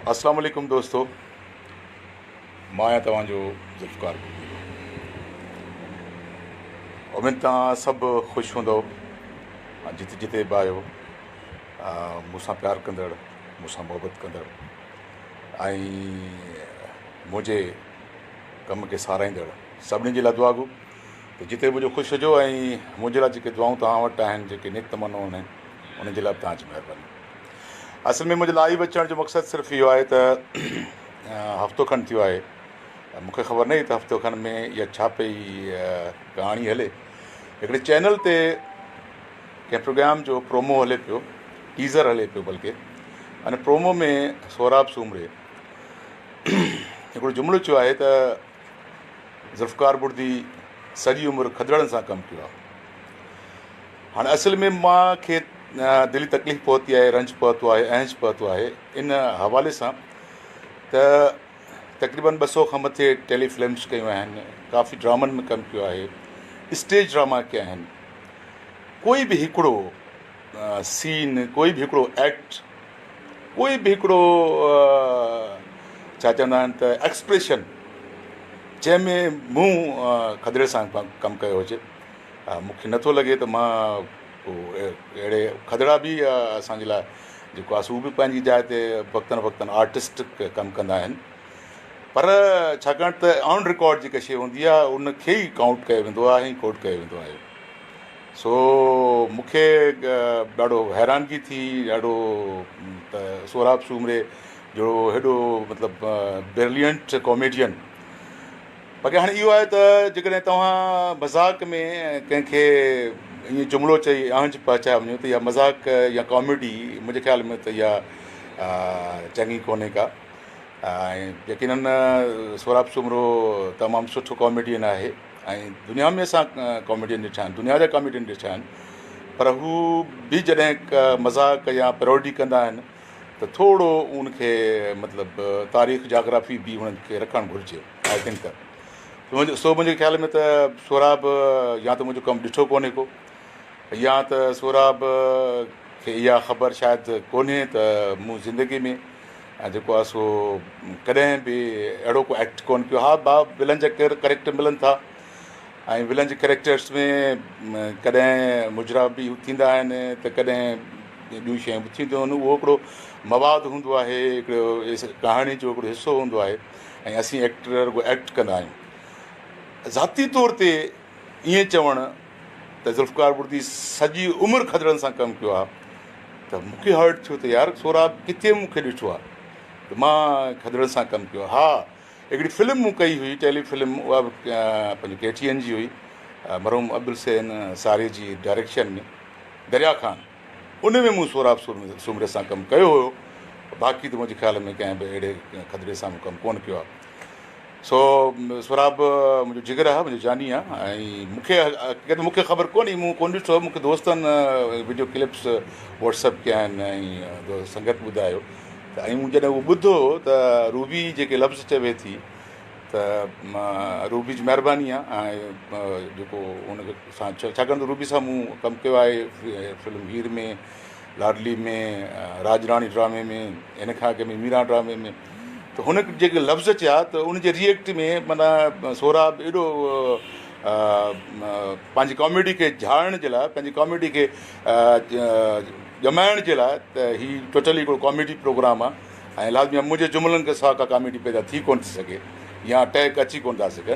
अस्सलाम वालेकुम दोस्तों, मां आहियां तव्हांजो ज़ुल्फ़कार। उमेद तव्हां सभु ख़ुशि हूंदव जिते जिते बि आहियो, मूंसां प्यारु कंदड़, मूंसां मुहबत कंदड़ ऐं मुंहिंजे कम खे साराईंदड़ सभिनी जे लाइ दुआ घु त जिते मुंहिंजो ख़ुशि हुजो ऐं मुंहिंजे लाइ जेके दुआऊं तव्हां वटि आहिनि, जेके नेक तमन्नाऊं आहिनि, उन जे लाइ तव्हांजी महिरबानी। असल में मुंहिंजे लाइव अचण जो मक़सदु सिर्फ़ु इहो आहे त हफ़्तो खनि थियो आहे, मूंखे ख़बर न हुई त हफ़्तो खनि में इहा छा पई कहाणी हले। हिकिड़े चैनल ते कंहिं प्रोग्राम जो प्रोमो हले पियो, टीज़र हले पियो बल्कि, अने प्रोमो में सोराब सूमरे हिकिड़ो जुमिलो चयो आहे त ज़ुल्फ़कार बुर्दी सॼी उमिरि खदड़नि सां कमु कयो आहे। हाणे असल में मूंखे दिली तकलीफ़ पहुती आहे, रंज पहुतो आहे, ऐंश पहुतो आहे इन हवाले सां त तक़रीबन 200 खां मथे टेलीफिल्म्स कयूं आहिनि, काफ़ी ड्रामनि में कमु कयो आहे, स्टेज ड्रामा कया आहिनि। कोई बि हिकिड़ो सीन, कोई बि हिकिड़ो एक्ट, कोई बि हिकिड़ो छा चवंदा आहिनि त एक्सप्रेशन जंहिंमें मूं खदड़े सां कमु कयो हुजे, मूंखे नथो लॻे त मां अहिड़े खदड़ा बि असांजे लाइ जेको आहे उहे बि पंहिंजी जाइ ते वक़्तनि वक़्तनि आर्टिस्ट कमु कंदा आहिनि, पर छाकाणि त ऑन रिकॉर्ड जेका शइ हूंदी आहे उनखे ई काउंट कयो वेंदो आहे ऐं कोट कयो वेंदो आहे। सो मूंखे ॾाढो हैरानगी थी, ॾाढो त सोराब सूमरे जो हेॾो मतिलबु ब्रिलियंट कॉमेडियन। बाक़ी हाणे इहो आहे त जेकॾहिं तव्हां मज़ाक में कंहिंखे ईअं जुमिलो चई आंच पहुचाए वञो त इहा मज़ाक या कॉमेडी मुंहिंजे ख़्याल में त इहा चङी कोन्हे का। ऐं यकीनन सोराब सूमरो तमामु सुठो कॉमेडियन आहे ऐं दुनिया में असां कॉमेडियन ॾिठा आहिनि, दुनिया जा कॉमेडियन ॾिठा आहिनि, पर हू बि जॾहिं मज़ाक या पैरोडी कंदा आहिनि त थोरो उनखे मतिलबु तारीख़ जाग्राफ़ी बि उन्हनि खे रखणु घुरिजे। आई थिंक त मुंहिंजे ख़्याल में त सोराब या त मुंहिंजो कमु ॾिठो कोन्हे को, या त सोराब खे इहा ख़बर शायदि कोन्हे त मूं ज़िंदगी में जेको आहे सो कॾहिं बि अहिड़ो को एक्ट कोन कयो। हा विलन जा करेक्टर मिलनि था ऐं विलन जे कैरेक्टर्स में कॾहिं मुजरा बि थींदा आहिनि त कॾहिं ॿियूं शयूं बि थींदियूं आहिनि। उहो हिकिड़ो मवादु हूंदो आहे, हिकिड़ो कहाणी जो हिकिड़ो हिसो हूंदो आहे ऐं असीं एक्टर एक्ट कंदा आहियूं। ज़ाती तौर ते ईअं चवणु त ज़ुल्फ़कार बुर्दी सॼी उमिरि खदड़नि सां कमु कयो आहे त मूंखे हर्ट थियो त यार सोराब किथे मूंखे ॾिठो आहे त मां खदड़नि सां कमु कयो। हा, हिकिड़ी फिल्म मूं कई हुई, टेलीफिल्म, उहा बि पंहिंजी केटीएन जी हुई, मरहूम अब्दुल हुसैन सारे जी डायरेक्शन में, दरिया खान, उन में मूं सोराब सूमरे सां कमु कयो हुयो। बाक़ी त मुंहिंजे ख़्याल में कंहिं बि अहिड़े खदड़े सां मूं कमु कोन कयो आहे। सो सोराब मुंहिंजो जिगर आहे, मुंहिंजो जानी आहे ऐं मूंखे ख़बर कोन्हे, मूं कोन ॾिठो, मूंखे दोस्तनि वीडियो क्लिप्स व्हाट्सअप कया आहिनि ऐं संगत ॿुधायो त, ऐं मूं जॾहिं उहो ॿुधो त रूबी जेके लफ़्ज़ चवे थी त रूबी जी महिरबानी आहे ऐं जेको उन सां छाकाणि त रूबी सां मूं कमु कयो आहे फिल्म हीर में, लाडली में, राजराणी ड्रामे में, हिन खां अॻु में मीरा ड्रामे में, त हुन जेके लफ़्ज़ चया त उनजे रिएक्ट में माना सोराब एॾो पंहिंजी कॉमेडी खे झाड़ण जे लाइ, पंहिंजी कॉमेडी खे ॼमाइण जे लाइ त हीउ टोटली हिकिड़ो कॉमेडी प्रोग्राम आहे ऐं लाज़मी मुंहिंजे जुमिलनि खे सवाइ का कॉमेडी पैदा थी कोन थी सघे या टैग अची कोन था सघनि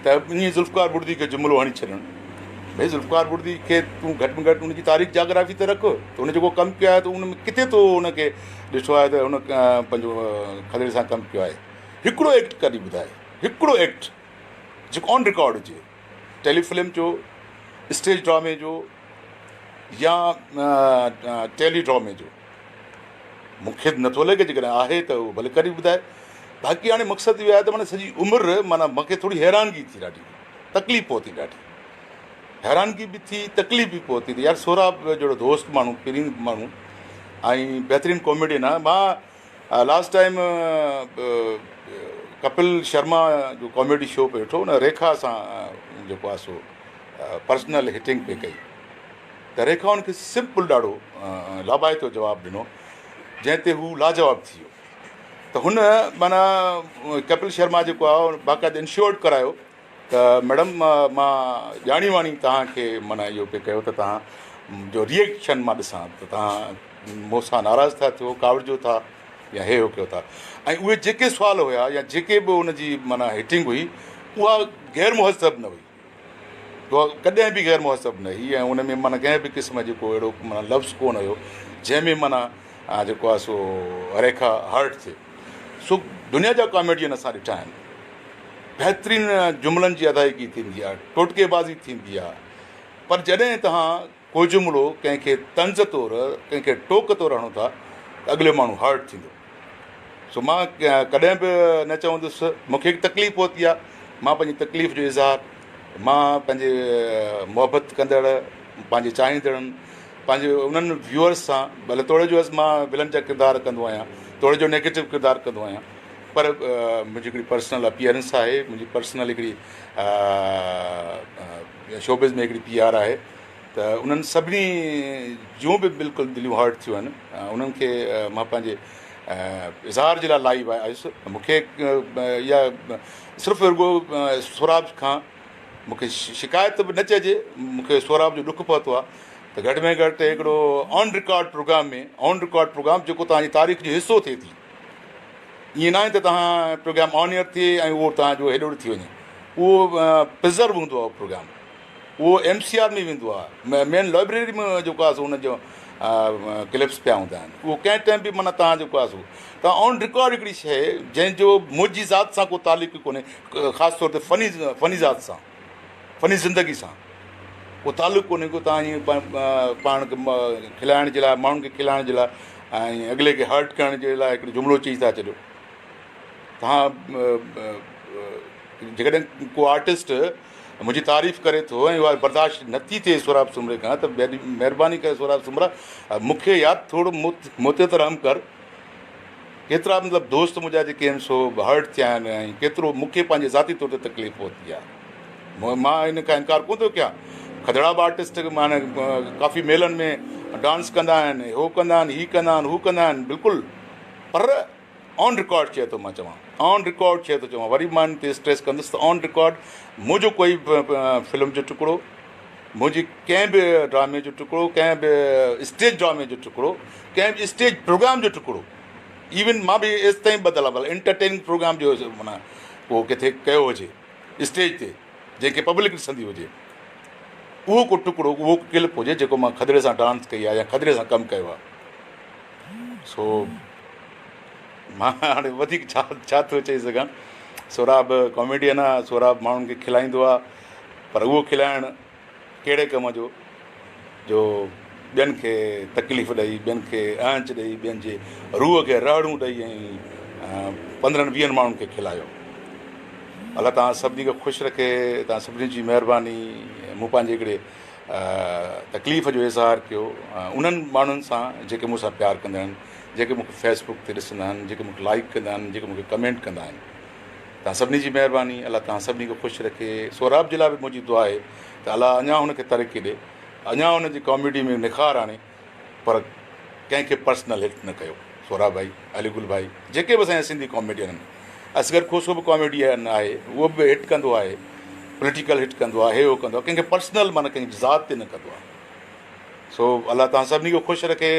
त ईअं ज़ुल्फ़कार बुर्दी खे जुमिलो हणी छॾणु। भई ज़ुल्फ़कार बुर्दी खे तूं घटि में घटि उनजी तारीख़ जाग्राफ़ी त रख, त उन जेको कमु कयो आहे त उन में किथे तो उनखे ॾिठो आहे त हुन पंहिंजो खदड़े सां कमु कयो आहे। हिकिड़ो एक्ट कॾहिं ॿुधाए, हिकिड़ो एक्ट जेको ऑन रिकॉर्ड हुजे, टेलीफिल्म जो, स्टेज ड्रामे जो या टेली ड्रामे जो, मूंखे नथो लॻे, जेकॾहिं आहे त उहो भले कॾहिं ॿुधाए। बाक़ी हाणे मक़सदु इहो आहे त माना सॼी उमिरि माना मूंखे थोरी हैरानगी थी, ॾाढी तकलीफ़ पहुती, ॾाढी हैरानगी बि थी, तकलीफ़ बि पहुती त यार सोराब जहिड़ो दोस्त माण्हू, पहिरीं माण्हू ऐं बहितरीनु कॉमेडियन आहे। मां लास्ट टाइम कपिल शर्मा जो कॉमेडी शो पे ॾिठो, उन रेखा सां जेको आहे सो पर्सनल हिटिंग पे कई त रेखा हुनखे सिंपल ॾाढो लाभाइतो जवाबु ॾिनो, जंहिं ते हू लाजवाबु थी वियो। त हुन माना कपिल शर्मा जेको आहे बाक़ाइदा इंश्योर्ड करायो त मैडम मां ॼाणी वाणी तव्हांखे माना इहो पियो कयो त तव्हां जो रिएक्शन मां ॾिसां त तव्हां मूंसां नाराज़ था थियो, कावड़िजो था या हे हो कयो था। ऐं उहे जेके सुवाल हुया या जेके बि उनजी माना हिटिंग हुई उहा गैर मुहज़ब न हुई, उहा कॾहिं बि गैर मुहज़ब न हुई। ऐं उन में माना कंहिं बि क़िस्म जेको अहिड़ो माना लफ़्ज़ कोन हुयो जंहिंमें माना जेको आहे सो रेखा हर्ट थिए। सो दुनिया जा कॉमेडियन असां ॾिठा आहिनि, बहितरीनु जुमिलनि जी अदायगी थींदी आहे, टोटकेबाज़ी थींदी आहे, पर जॾहिं तव्हां को जुमिलो कंहिंखे तंज़ तौरु कंहिंखे टोक तौरु हणो था त अॻिले माण्हू हर्ट थींदो। सो मां कॾहिं बि न चवंदुसि, मूंखे हिकु तकलीफ़ पहुती आहे, मां पंहिंजी तकलीफ़ जो इज़हार मां पंहिंजे मुहबत कंदड़ पंहिंजे चाहींदड़नि पंहिंजे उन्हनि व्यूअर्स सां, भले थोरे जो मां विलन जा किरदार कंदो आहियां, थोरे जो नेगेटिव किरदारु कंदो आहियां, पर मुंहिंजी हिकिड़ी पर्सनल अपीयरेंस आहे, मुंहिंजी पर्सनल हिकिड़ी शोबिज़ में हिकिड़ी PR आहे, त उन्हनि सभिनी जूं बि बिल्कुलु दिलियूं हर्ट थियूं आहिनि। उन्हनि खे मां पंहिंजे इज़हार जे लाइ लाइव आयुसि। मूंखे इहा सिर्फ़ु रुॻो सोराब खां मूंखे शिकायत बि न चइजे, मूंखे सोराब जो ॾुखु पहुतो आहे त घटि में घटि हिकिड़ो ऑन रिकॉर्ड प्रोग्राम जेको तव्हांजी तारीख़ जो हिसो थिए थी, ईअं न आहे त तव्हां प्रोग्राम ऑन एयर थिए ऐं उहो तव्हांजो हेॾो थी वञे, उहो प्रिज़र्व हूंदो आहे उहो प्रोग्राम, उहो MCR में वेंदो आहे, मेन लाइब्रेरी में जेको आहे सो उनजो क्लिप्स पिया हूंदा आहिनि, उहो कंहिं टाइम बि माना तव्हां जेको आहे सो तव्हां ऑन रिकॉर्ड हिकिड़ी शइ जंहिंजो मुंहिंजी ज़ात सां को तालुक़ु कोन्हे, ख़ासि तौर ते फ़नी ज़ात सां, फ़नी ज़िंदगी सां को तालुक़ु कोन्हे, को तव्हां ईअं पाण खे खिलाइण जे लाइ, माण्हुनि खे खिलाइण जे लाइ ऐं अॻिले खे हर्ट करण जे लाइ हिकिड़ो जुमिलो चई था छॾियो। तव्हां जेकॾहिं को आर्टिस्ट मुंहिंजी तारीफ़ करे थो ऐं उहा बर्दाश्त नथी थिए सोराब सुमरे खां, त महिरबानी करे सोराब सुमरा मूंखे यादि थोरो मुते रहम कर, केतिरा मतिलबु दोस्त मुंहिंजा जेके आहिनि सो हर्ट थिया आहिनि ऐं केतिरो मूंखे पंहिंजे ज़ाती तौर ते तकलीफ़ पहुती आहे। मां इन खां इनकार कोन थो कयां, खदड़ा बि आर्टिस्ट माना काफ़ी मेलनि में डांस कंदा आहिनि, हो कंदा आहिनि, हीअ कंदा आहिनि, हू कंदा आहिनि, बिल्कुलु, पर ऑन रिकॉर्ड चए थो, मां चवां ऑन रिकॉर्ड चए थो चवां, वरी मां इन ते स्ट्रेस कंदुसि त ऑन रिकॉर्ड मुंहिंजो कोई फिल्म जो टुकड़ो, मुंहिंजी कंहिं बि ड्रामे जो टुकड़ो, कंहिं बि स्टेज ड्रामे जो टुकड़ो, कंहिं बि स्टेज प्रोग्राम जो टुकड़ो, इवन मां बि एसि ताईं बदियल आहे एंटरटेनिंग प्रोग्राम जो माना उहो किथे कयो हुजे स्टेज ते जंहिंखे पब्लिक ॾिसंदी हुजे, उहो को टुकड़ो, उहो क्लिप हुजे जेको मां खदड़े सां डांस कई आहे या खदड़े सां कमु कयो आहे। सो मां हाणे वधीक छा थो चई सघां, सोराब कॉमेडियन आहे, सोराब माण्हुनि खे खिलाईंदो आहे, पर उहो खिलाइणु कहिड़े कम जो ॿियनि खे तकलीफ़ ॾेई, ॿियनि खे आंच ॾेई, ॿियनि जे रूह खे रहड़ूं ॾेई ऐं 15-20 माण्हुनि खे खिलायो। अलाह तव्हां सभिनी खे ख़ुशि रखे, तव्हां सभिनी जी महिरबानी। मूं पंहिंजे हिकिड़े तकलीफ़ जो इज़हार कयो उन्हनि माण्हुनि सां जेके मूंसां प्यारु कंदा आहिनि, जेके मूंखे फेसबुक ते ॾिसंदा आहिनि, जेके मूंखे लाइक कंदा आहिनि, जेके मूंखे कमेंट कंदा आहिनि। तव्हां सभिनी जी महिरबानी, अलाह तव्हां सभिनी खे ख़ुशि रखे। सोराब जे लाइ बि मुंहिंजी दुआ आहे त अलाह अञा हुनखे तरक़ी ॾे, अञा हुनजी कॉमेडी में निखार आणे, पर कंहिंखे पर्सनल हिट न कयो। सोराब भाई, अलीगुल भाई, जेके बि असांजा सिंधी कॉमेडियन आहिनि, असगर खोसो बि कॉमेडियन आहे, उहो बि हिट कंदो आहे, पॉलिटिकल हिट कंदो आहे, हे हो कंदो आहे, कंहिंखे पर्सनल माना कंहिंजी ज़ात ते न कंदो आहे। सो अलाह तव्हां सभिनी खे ख़ुशि रखे।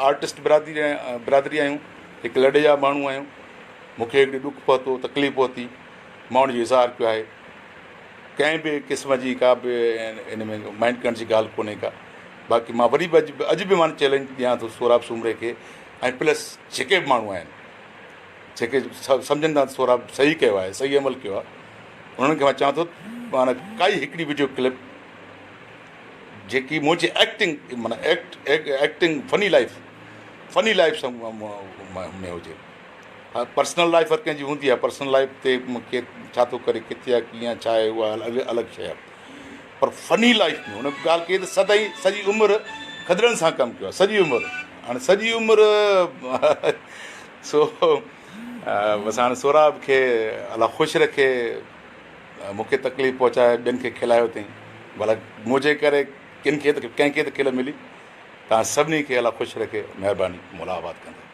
आर्टिस्ट बिरादरी आहियूं, हिकु लॾे जा माण्हू आहियूं, मूंखे हिकिड़ी ॾुखु पहुतो, तकलीफ़ पहुती, मां हुनजो इज़हार कयो आहे, कंहिं बि क़िस्म जी का बि इन में माइंड करण जी ॻाल्हि कोन्हे का। बाक़ी मां वरी बि अॼु बि मां चैलेंज ॾियां थो सोराब सुमरे खे, ऐं प्लस जेके बि माण्हू आहिनि जेके सम्झनि था सोराब सही कयो आहे, सही अमल कयो आहे, उन्हनि खे मां चवां थो माना काई हिकिड़ी वीडियो क्लिप जेकी मुंहिंजी एक्टिंग माना एक्टिंग फनी लाइफ सां में हुजे। हा, पर्सनल लाइफ हर कंहिंजी हूंदी आहे, पर्सनल लाइफ ते मूंखे छा थो करे, किथे आहे, कीअं, छा आहे, उहा अलॻि शइ आहे, पर फनी लाइफ में हुन ॻाल्हि कई त सॼी उमिरि खदड़नि सां कमु कयो आहे, सॼी उमिरि, हाणे सॼी उमिरि सो बसि हाणे सोराब खे अलाह ख़ुशि रखे, मूंखे तकलीफ़ पहुचाए, ॿियनि खे खिलायो अथई, भला मुंहिंजे करे कंहिंखे त खिल मिली। तव्हां सभिनी खे अलाह ख़ुशि रखे, महिरबानी, मुलाक़ात कंदा।